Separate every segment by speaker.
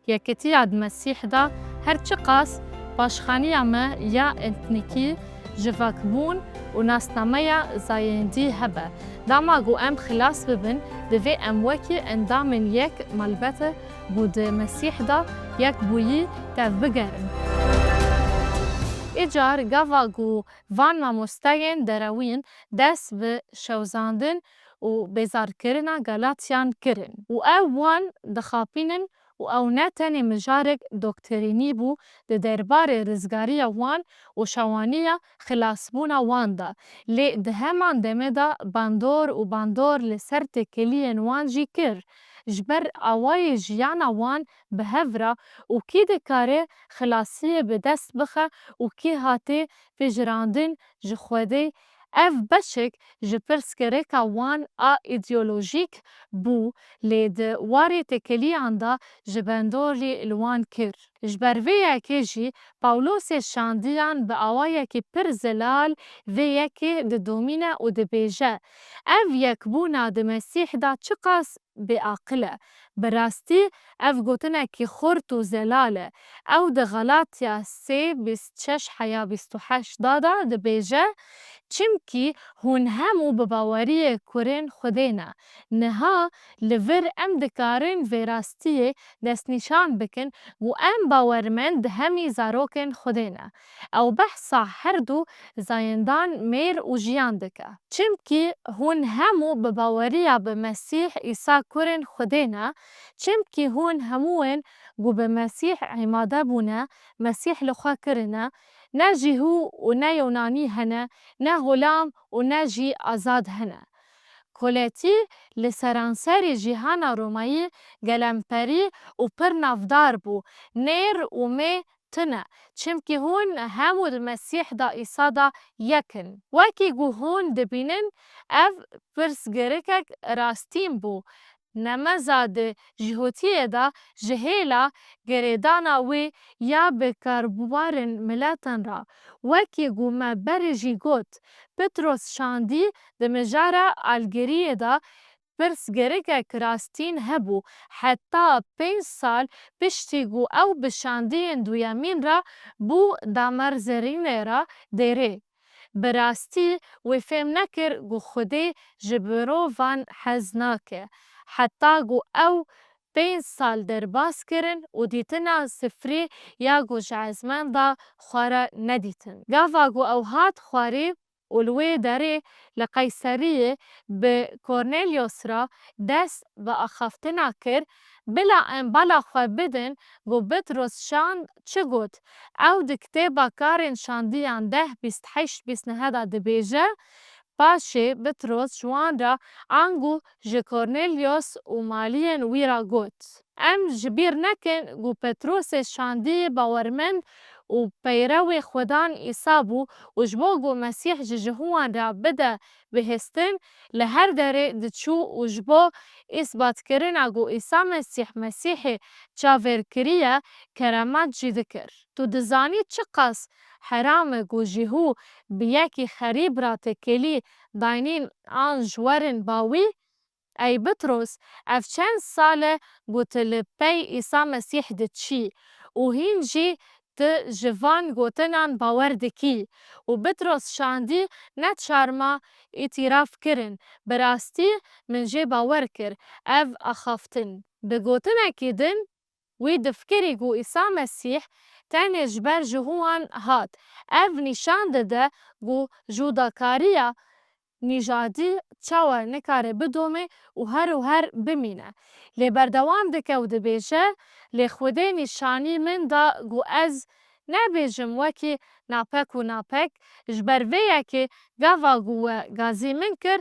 Speaker 1: Yekîtiya di Mesîh de her çi qas paşxaniya me ya etnîkî, civakbûn û nasnameya zayendî hebe. Dema ku em xilas bibin, divê em wekî endamên yek malbate ku di Mesîh de yek bûyî tev bigerin. Îcar gava ku van mamosteyên derewîn dest bi şewzandin û bêzarkirina gelatiyan kirin û ew wan dixapînin û ew ne tenê mijarek doktrînî bû di derbarê rizgariya wan û şewaniya xilasbûna wan de, lê di heman demê de bandor û bandor li ser têkiliyên wan jî kir, ji ber awayê jiyana wan bi hev ra û kî dikare xilasiyê bi dest bixe û kî hate pejirandin ji Xwedê. Ev beşek ji pirsgirêka wan a îdeolojîk bû lê di warê têkiliyan de ji bandorê li wan kir. Ji ber vê yekê jî Pawlosê şandiyan bi awayekî pir zelal vê yekê didomîne û dibêje, ev yekbûna di Mesîh de çi qas bêaqil e. Bi rastî ev gotinekî xurt û zelal e. Ew di Galatya 3:26-28 da dibêje, çimkî hûn hemû bi baweriyê kurên Xwedê ne. Niha li vir em dikarin vê rastiyê destnîşan bikin û em bawermend hemî zarokên Xwedê ne. Ew behsa her du zayendan mêr û jiyan dike. Çimkî hûn hemû bi baweriya bi Mesîh Îsa kurên Xwedê ne, çimkî hûn hemûên ku bi Mesîh îmade bûne, Mesîh li xwe kirine, ne Jîhû û ne Yûnanî hene, ne xulam û ne jî azad hene. Koletî li seranserê cîhana Romayî gelemperî û pir navdar bû, nêr û mê tune, çimkî hûn hemû di Mesîh da Îsa da yek in. Wekî ku hûn dibînin ev pirsgirêkek rastîn bû, nemeza di jîhotiyê de ji hêla girêdana wê ya bêkarbarên miletan ra. Wekî ku me berê jî got, Pitros şandî di mijara algeriyê de pirsgirêkek rastîn hebû, heta 5 sal piştî ku ew bi şandiyên duyemîn re bû damerzerînê re derê. Bi rastî wê fêm nekir ku Xwedê ji mirovan hez nake, heta ku ew 5 sal derbas kirin û dîtina sifrê ya ku ji ezmenda xwe re nedîtin. Gava ku ew hat xwarê û li wê derê li Qeyseriyê bi Kornelyos re dest bi axaftina kir, bila em bala xwe bidin ku Pitros şand çi got. Ew di kitêba karên şandiyan 10:28-29 da dibêje, paşê Pitros ji wan re ango ji Kornelyos û maliyên wî re got. Em ji bîr nekin ku Petrosê şandî bawermend û peyrewê Xwedan Îsa bû û ji bo ku Mesîh ji cihûwan re bide bihîstin, li her derê diçû û ji bo îsbatkirina ku Îsa Mesîh Mesîhê çavêrkiriye, keramet jî dikir. Tu dizanî çi qas heram e ku jîhû bi yekî xerîb ra têkilî daynîn an ji werin bawî? Ey Pitros, ev çend sal e ku tu li pey Îsa Mesîh diçî û hîn jî tu ji van gotinan bawer dikî. û Pitros şandî ne çarma îtiraf kirin, bi rastî min jê bawer kir, ev axaftin. Bi gotinekî din wî difikirî ku Îsa Mesîh tenê ji ber jîhû wan hat. Ev nîşan dide ku jûdakariya nîjadî çawa nikare bidome û her û her bimîne. Lê berdewam dike û dibêje, lê Xwedê nîşanî min da ku ez nebêjim wekî napek û napek, ji ber vê yekê gava ku we gazî min kir,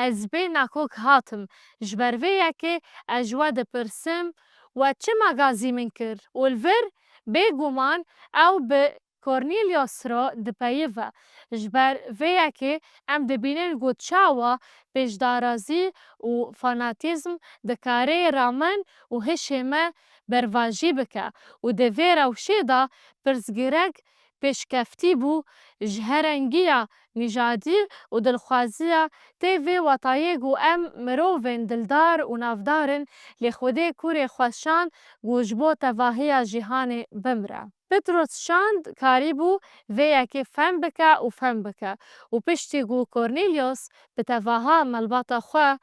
Speaker 1: ez bê nakok hatim, ji ber vê yekê ez ji we dipirsim we çima gazî min kir û li vir bêguman ew bi Kornelyos re dipeyive. Ji ber vê yekê em dibînin ku çawa pêşdarazî û fanatîzm dikare ramin û hişê me bervajî bike û di vê rewşê de pirsgirêk پێشکەفتی بوو ji herengîya nîjadî û dilxwaziya tê vê wetayê ku em mirovên dildar û navdar in lê Xwedê kurê xwe şand ku ji bo tevahiya jîhanê bimire. Pitros şand karîbû vê yekê fehm bike û fehm bike û piştî ku Kornîlyos bi tevaha malbata xwe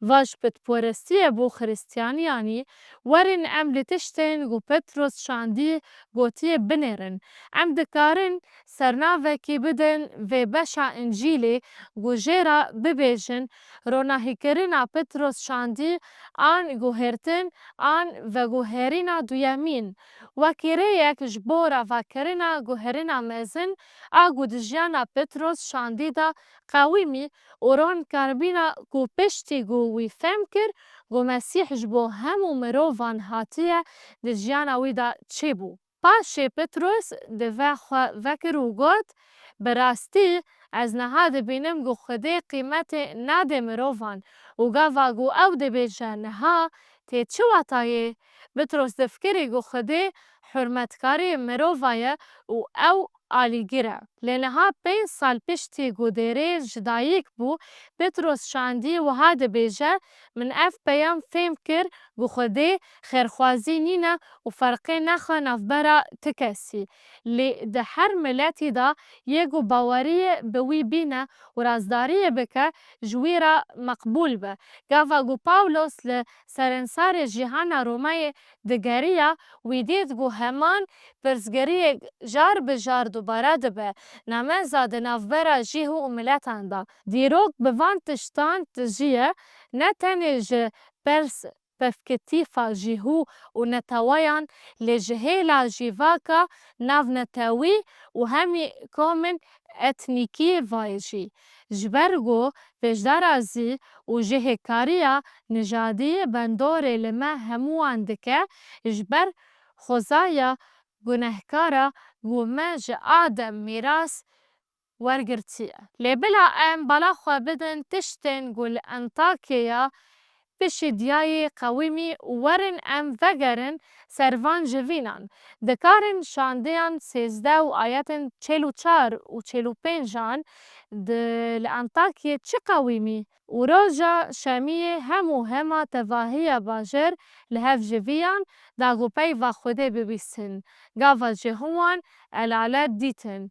Speaker 1: va ji pitporestiyê bû xrîstiyanîyanî, werin em li tiştên ku Pitros şandî gotiye binêrin. Em dikarin sernavekî bidin vê beşa Încîlê ku jê re bibêjin ronahîkirina Pitros şandî an guhêrtin an veguherîna duyemîn, wekî rêyek ji bo ravekirina guherîna mezin a ku di jiyana Pitros şandî de qewîmî û ron karibîne ku piştî ku wî fehm kir ku Mesîh ji bo hemû mirovan hatiye di jiyana wî de çêbû. Paşê Pitros di vê xwe vekir û got: bi rastî ez niha dibînim ku Xwedê qîmetê nade mirovan û gava ku ew dibêje niha tê çi wetayê? Pitros difikirî ku Xwedê hurmetkarê mirova ye û ew alîgir e. Lê niha 5 sal piştî ku Dêrê ji dayîk bû, Pitros şandî wiha dibêje: min ev peyam fêm kir ku Xwedê xêrxwazî nîne û ferqê nexe navbera ti kesî. Lê di her miletî de yê ku baweriyê bi wî bîne û razdariyê bike ji wî re meqbûl be. Gava ku Pawlos li serensarê jîhana Romayê digeriya, wî dît ku heman pirsgirêk jar bi jar dubare dibe nameza di navbera jî û miletan de. Dîrok bi van tiştan tijîye, ne tenê ji perspektîfa jîhû û neteweyan lê ji hêla jîvaka navnetewî û hemî komên etnîkî vayê jî. Ji ber ku bêjdara zî û jihêkariya nîjadî bendorê li me hemûwan dike, ji ber xwezaya gunehkara ku me ji Adem mîras wergirtiye. Lê bila em bala xwe bidin tiştên ku li Entakya Pişîdiyayê qewîmî û werin em vegerin ser van jivînan. Dikarin şandiyan 13 û ayetên 44 û 45 li Entakyê çi qewîmî? Û roja şemiyê hemû hema tevahiya bajêr li hev jiviyan da ku peyva Xwedê bibîstin. Gava jî wan elale dîtin,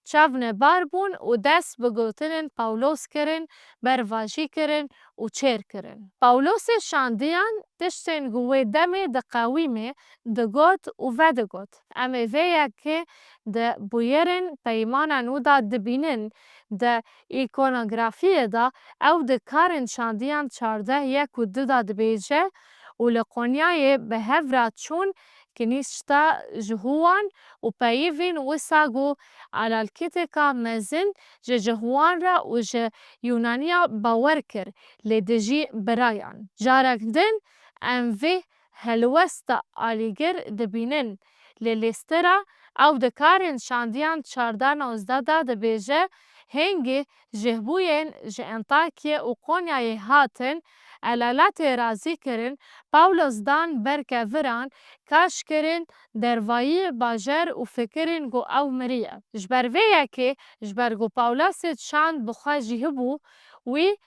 Speaker 1: çavnebar bûn û dest bi gotinên Pawlos kirin, bervajî kirin û çêr kirin. Pawlosê şandiyan tiştên ku wê demê diqewîme digot û vedigot. Em ê vê yekê di bûyerên peymana nû de dibînin. Di îkonografiyê de ew dikarin şandiyan 14:1 û 2 de dibêje û li Konyayê bi hev re çûn kînîşta ji wan û peyivên wisa ku alalkîtika mezin ji wan re û ji Yûnaniya bawer kir lê dijî birayan. Carek din em vê helwesta alîgir dibînin. Li Lîstra ew dikarin şandiyan 14:19 de dibêje: hêngê jêhbûyên ji Entakya û Konyayê hatin elaletê razî kirin, Pawlos dan berkeviran, kaş kirin dervayî bajer û fikirin ku ew miriye. Ji ber vê yekê, ji ber ku Pawlosê şand bi xwe jî hibû, wî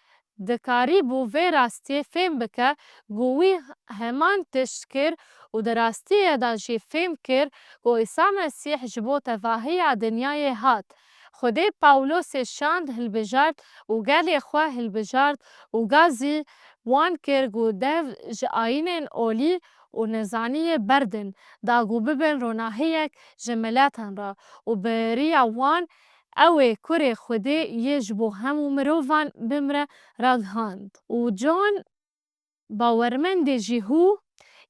Speaker 1: dikarîbû vê rastiyê fêm bike ku wî heman tişt kir û di rastiyê de jî fêm kir ku Îsa Mesîh ji bo tevahiya dinyayê hat. Xwedê Pawlosê şand hilbijart û gelê xwe hilbijart û gazî wan kir ku dev ji ayînên olî û nêzaniyê berdin, da ku bibin ronahiyek ji miletan re û bi rêya wan ew ê kurê Xwedê yê ji bo hemû mirovan bimire ragihand. û Jon bawermendê jîhû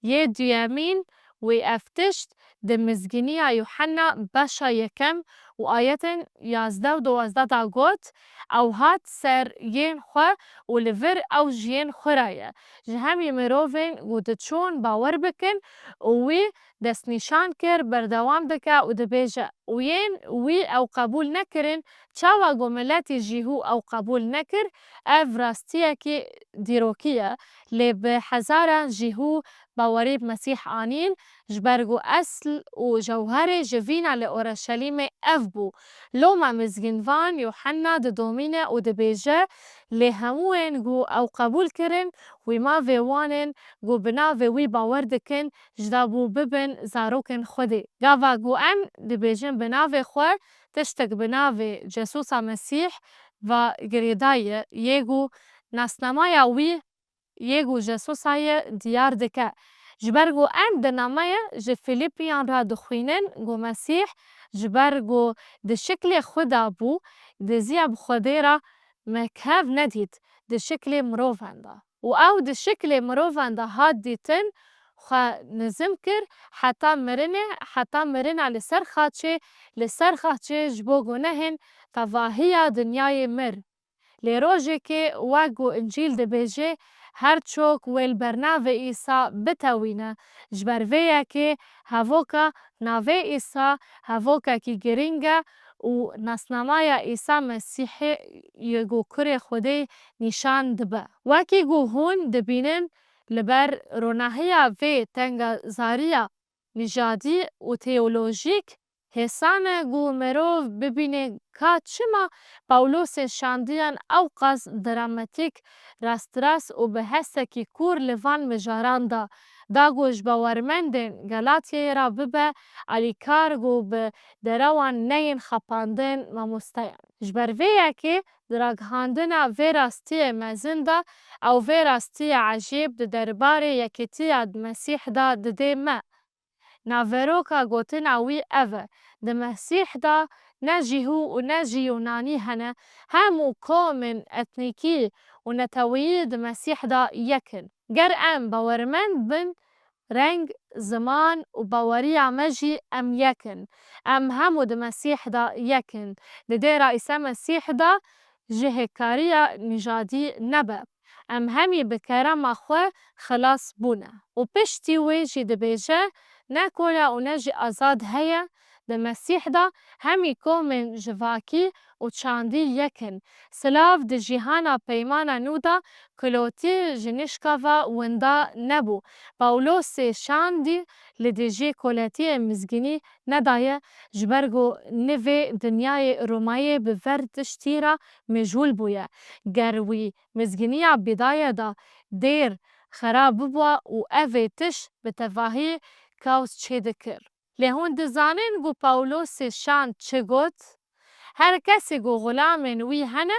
Speaker 1: yê duyemîn wê ev tişt di mizgîniya Yuhana beşa yekem û ayetên 11 û 12 de got: ew hat ser yên xwe û li vir ew ji yên xwe re ye. Ji hemî mirovên ku diçûn bawer bikin û wî destnîşan kir berdewam dike û dibêje: û yên wî ew qebûl nekirin, çawa ku miletî jîhû ew qebûl nekir? Ev rastiyekî dîrokî ye, lê bi hezaran jîhû باوري بمسيح آنين جبرگو أصل و جوهر جوینا لأورشليم أفبو لوما مزگنوان يوحنا دومينة و دبيجة لهموين جو أو قبول كرن وما ويوانن جو بنا وي باور دكن جدابو ببن زاروكن خودي غاوا جو أم دبيجن بنا خو تشتك بنا جسوسا مسيح و گریدای یگو ناسنامای وی یگو جسوسای دیار دکه جبرگو ام دنامای ج فیلیپیان را دخوینن گو مسیح جبرگو د شکل خدا بو د زیاب خودی را مکهف ندید د شکل مروفنده و او د شکل مروفنده هاد دیتن خو نظم کر حتی مرنه لسر خاچه جبو گنهن تواهی دنیای مر لیروژه که واگو انجیل دبیجه هر چوک ویل برناوه ایسا بتاوینه جبرویه که هفوکا ناوه ایسا هفوکا کی گرینگه و ناسنامای ایسا مسیح یگو کر خوده نشان دبه واکی گو هون دبینن لبر روناهیا و تنگا زاریا نژادی و تئولوژیک حسانه گو مروف ببینه که چما پاولوس شاندیان او قصد دراماتیک راست و به هستکی کور لوان مجاران دا گوش باورمندن گلاتیه را ببه علیکار گو به دروان نین خپاندن و مستیان جبرویه که دراغهاندن و راستی مزنده او و راستی عجیب دربار یکیتی مسیح دا ده ما ناوروکا گوتن اوی اوه د مسیح دا نجی هو و نجی یونانی هنه همو کومن اتنیکی و نتویی د مسیح دا یکن گر ام باورمند بن رنگ زمان و باوری مجی ام یکن ام همو د مسیح دا یکن د دی رئیسه مسیح دا جهکاریا نژادی نبه ام همی بکرم خو خلاص بونه و پشتی وی جی دبیجه نکولا و نجی آزاد هیا د مسیح دا همی کومن جواکی و چاندی یکن سلاف د جیهانا پیمانا نودا کلوتی جنشکا و وندا نبو پاولوس شاندی لدیجی کولتی مزگینی ندایه جبرگو نوی دنیای رومای بوردشتی را مجول بویه گروی مزگینی بدایه دا دیر خراب بوا و اوی تش بتواهی کاوس چه دکر لهون دزانن گو پاولوس شان چه گوت هر کسی گو غلامن وی هنه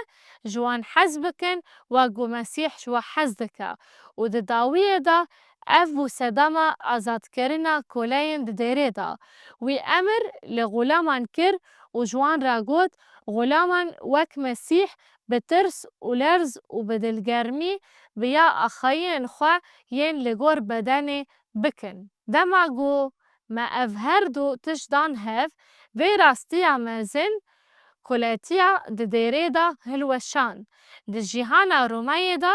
Speaker 1: جوان حز بکن و گو مسیح جوا حز دکه و د داویه دا اف بو صدام آزاد کرنا کولین د دیره دا وی امر لغلامان کر و جوان را گوت غلامان وک مسیح بترس و لرز و بدلگرمی بیا اخاین خوا ین لگور بدن بکن دما گو ما اف هر دو تشدان هف وی راستی امازن کولاتیا د دیره دا هلوشان د جیهانا رومای دا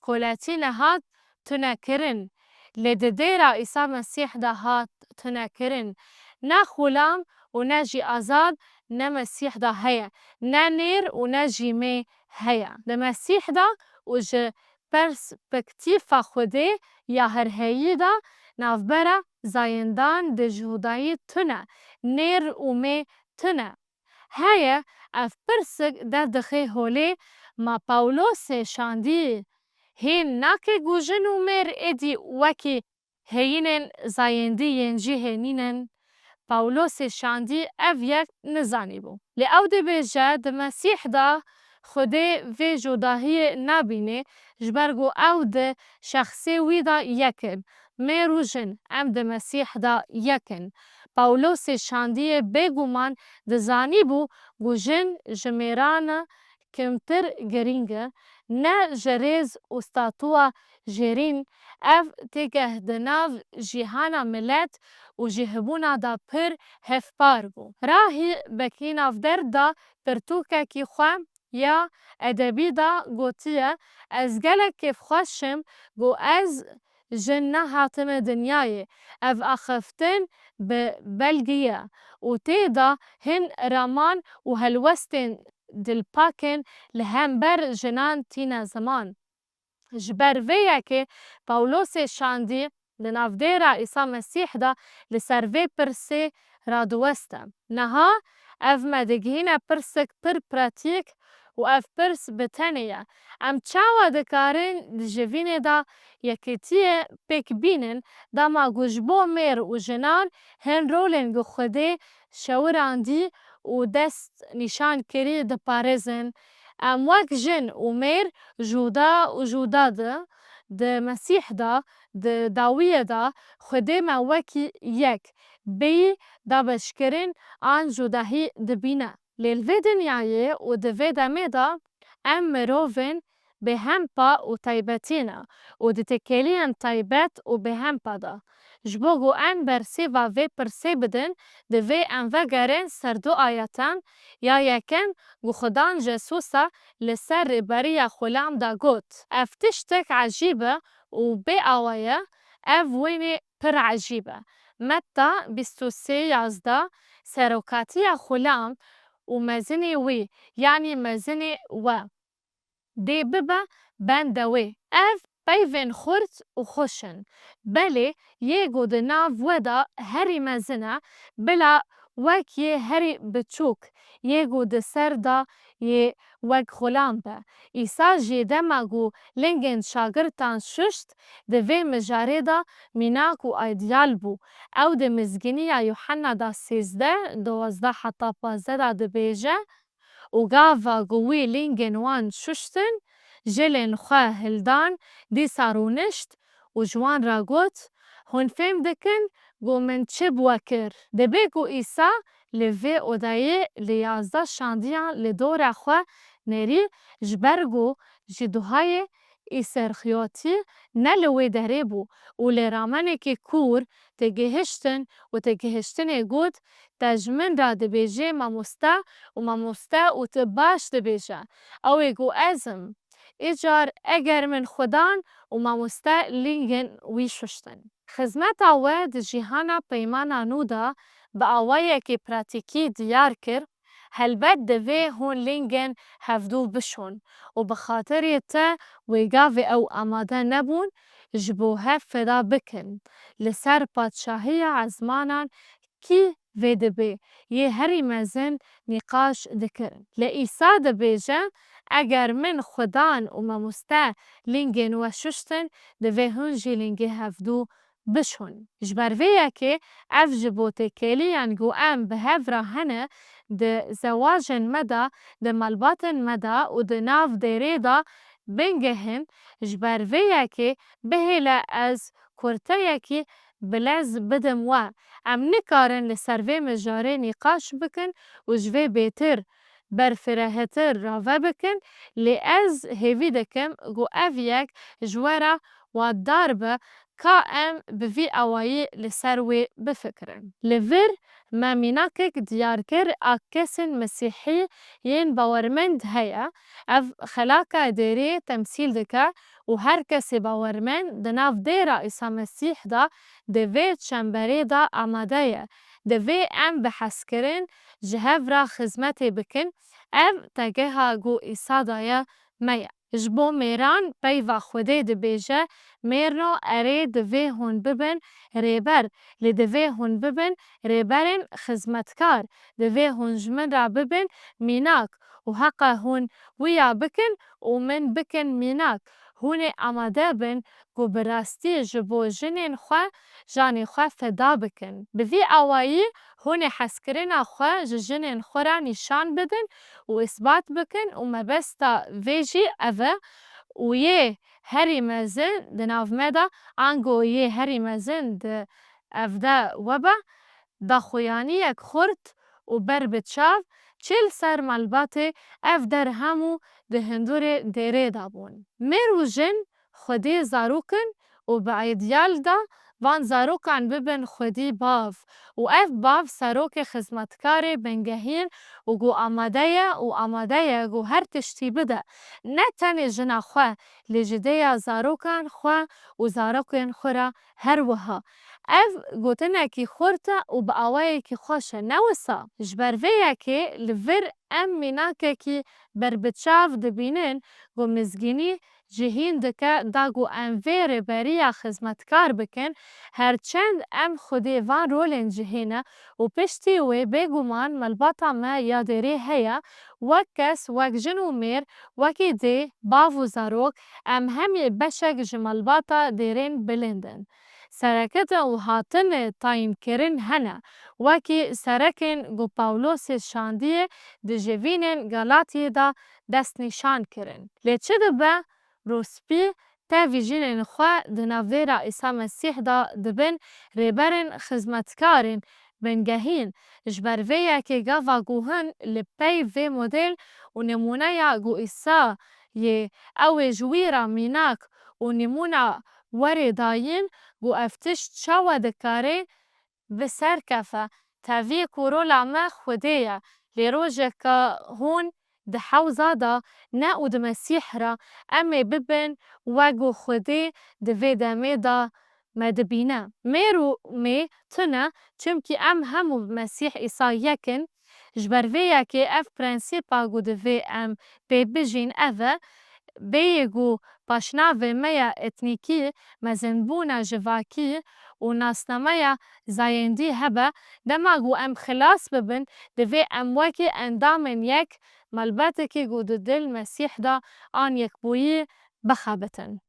Speaker 1: کولاتی نهاد تنکرن لد دیره عیسی مسیح دا هات تنکرن نه غلام و نه جی آزاد نه مسیح دا هیا نه نیر و نه جیمه هیا د مسیح دا و ج پرسپکتیف خوده یا هر هایی دا نافبره زایندان د جهودایی تنه نیر و می تنه هیا اف پرسک در دخی هوله ما پاولوس شاندی هین ناکه گوژن و مر ادی وکی هینن زایندی ینجی هینینن پاولوس شاندی اف یک نزانی بو لی او دی بیجه د مسیح دا خوده و جداهی نبینه جبرگو او د شخصی وی دا یکن میرو جن ام د مسیح دا یکن پاولوس شاندی بگومان د زانی بو گو جن جمیران کمتر گرینگه نه جریز استاتوا جرین اف تگه دناو جیهانا ملت و جهبونا دا پر هفپارگو راهی بکیناف در دا پرتوکه کی خوام یا ادبی دا گوتیه از گلک کف خوشم گو از جنه حاتم دنیای اف اخفتن به بلگیه و تیدا هن رامان و هلوستن دل پاکن لهم بر جنان تینا زمان جبر ویه که پاولوس شاندی di navdêra Îsa Mesîh de li ser vê pirsê radiweste. Niha ev me digihîne pirsek pir pratîk û ev pirs bi tenê ye. Em çawa dikarin di jivînê de yekîtiyê pêk bînin dema ku ji bo mêr û jinan hin rolên ku Xwedê şewirandî û dest nîşan kirî diparêzin. Em wek jin û mêr juda û juda di Mesîh de, di dawiyê de Xwedê me wekî yek bêyî dabeşkirin an judahî dibîne. Lê li vê dinyayê û di vê demê de em mirovên bêhempa û taybetî ne û di têkiliyên taybet û bêhempa de. Ji bo ku em bersêva vê pirsê bidin, divê em vegerin ser du ayetan. Ya yekem ku Xudan Jesûsa li ser rêberiya xulam de got: ev tiştek ecîb e û bêawa ye, ev wênê pir ecîb e. Metta 23:11 Serokatiya xulam û mezinê wê yanî mezinê we dê bibe benda wê. Ev peyvên xurt û xweş in, belê yê ku di nav we de herî mezin e, bila wek yê herî biçûk, yê ku di ser de yê wek xulam be. Îsa jî dema ku lingên şagirtan şuşt, di vê mijarê de mînak û aydiyal bû. Ew di mizgîniya Yuhanna da 13:12 heta 15 de dibêje: û gava ku wî lingên wan şuştin, jilên xwe hildan, dîsa rûnişt û ji wan re got: hûn fêm dikin ku min çi bi we kir? Dibe ku Îsa li vê odayê li 11 şandiyan li dora xwe nerî ji ber ku ji duhayê îserxiyotî ne li wê derê bû û lê ramenekî kûr tê gihîştin û tê gihîştinê got: te ji min re dibêjî mamoste û mamoste û tu baş dibêje. Ew ê ku ez im. Îcar eger min Xudan û mamoste lingên wî şuştin. Xizmeta we di cîhana peymana nû de bi awayekî pratîkî diyar kir, helbet divê hûn lingên hevdû bişon û bi xatirê te wê gavê ew amade nebûn, ji bo hev feda bikin li ser padşahiya ezmanan kî vê dibe, yê herî mezin nîqaş dikirin. Lê Îsa dibêje: eger min Xudan û mamoste lingên we şuştin, divê hûn jî lingê hevdû bişon. Ji ber vê yekê ev ji bo têkiliyên ku em bi hev re hene di zewacên me de, di malbatên me de û di nav dêrê de bingihin, ji ber vê yekê bihêle ez kurteyekî bilez bidim we. Em nikarin li ser vê mijarê nîqaş bikin û ji vê bêtir berfirehtir rave bikin, lê ez hêvî dikim ku ev yek ji we re waddar be ka em bi vî awayî li ser wê bifikirin. Li vir me mînakek diyar kir a kesên Mesîhî yên bawermend heye. Ev xelaka dêrê temsîl dike û her kesê bawermend di nav dêra Îsa Mesîh de di vê çemberê de amade ye. Divê em bi hezkirin ji hev re xizmetê bikin. Ev tegeha ku Îsa daye me ye. Ji bo mêran peyva Xwedê dibêje: mêrno erê divê hûn bibin rêber, lê divê hûn bibin rêberên xizmetkar. Divê hûn ji min re bibin mînak û heqa hûn wiya bikin û min bikin mînak. Hûn ê amade bin ku bi rastî ji bo jinên xwe janê xwe feda bikin. Bi vî awayî hûn ê hezkirina xwe ji jinên xwe re nîşan bidin û îsbat bikin û mebesta vê jî ev e: û yê herî mezin di nav me de an ku yê herî mezin di ev de we be, daxuyaniyek xurt û ber bi çav çil ser malbatê, ev der hemû di hindûrê dêrê de bûn. Mêr û jin Xwedî zarok in û bi aydiyal de van zarokan bibin Xwedî bav û ev bav serokê xizmetkarê bingehîn û ku amade ye û amade ye ku her tiştî bide, ne tenê jina xwe, lê ji dê ya zarokan xwe û zarokên xwe re her wiha. Ev gotinekî xurt e û bi awayekî xweş e, ne wisa? Ji ber vê yekê li vir em mînakekî berbiçav dibînin ku mizgînî جهین دکه داگو ام ویر بریا خزمتکار بکن هرچند ام خودی وان رولین جهینه و پشتی وی بگومان ملباتا ما یادری هیا وک کس وک جنو میر وکی دی باو زاروک ام همی بشک جملباتا دیرین بلندن. سرکت و هاتن تاین کرن هنه وکی سرکن گو پاولوس شاندیه دی جوینن گلاتی دا دست نشان کرن. لیچه دبه روسپی تا ویژین خواه دناویرا عیسی مسیح دا دبن ریبرن خزمتکارن بنگهین جبرویه که گاوا گوهن لپی وی مدل و نمونه یا گو عیسی یه او جویرا میناک و نمونه وری داین گو افتش چاوا دکاره بسر کفه تاوی کورولا ما خودیه لی روژه که هون ده حوزه دا نه او ده مسیح را امی ببین وگو خودی ده ویدامه دا مدبینه. میرو می تنه چمکی ام همو مسیح ایسا یکن جبرویه که اف پرنسیپا گو ده وی ام بی بجین اوه بیگو پاشناوه میا اتنیکی مزنبونه جواکی و ناسنامه زایندی هبه دماغو ام خلاص ببن دوی ام وکی اندامن یک ملبته که گو دل مسیح دا آن یک بویی بخابتن.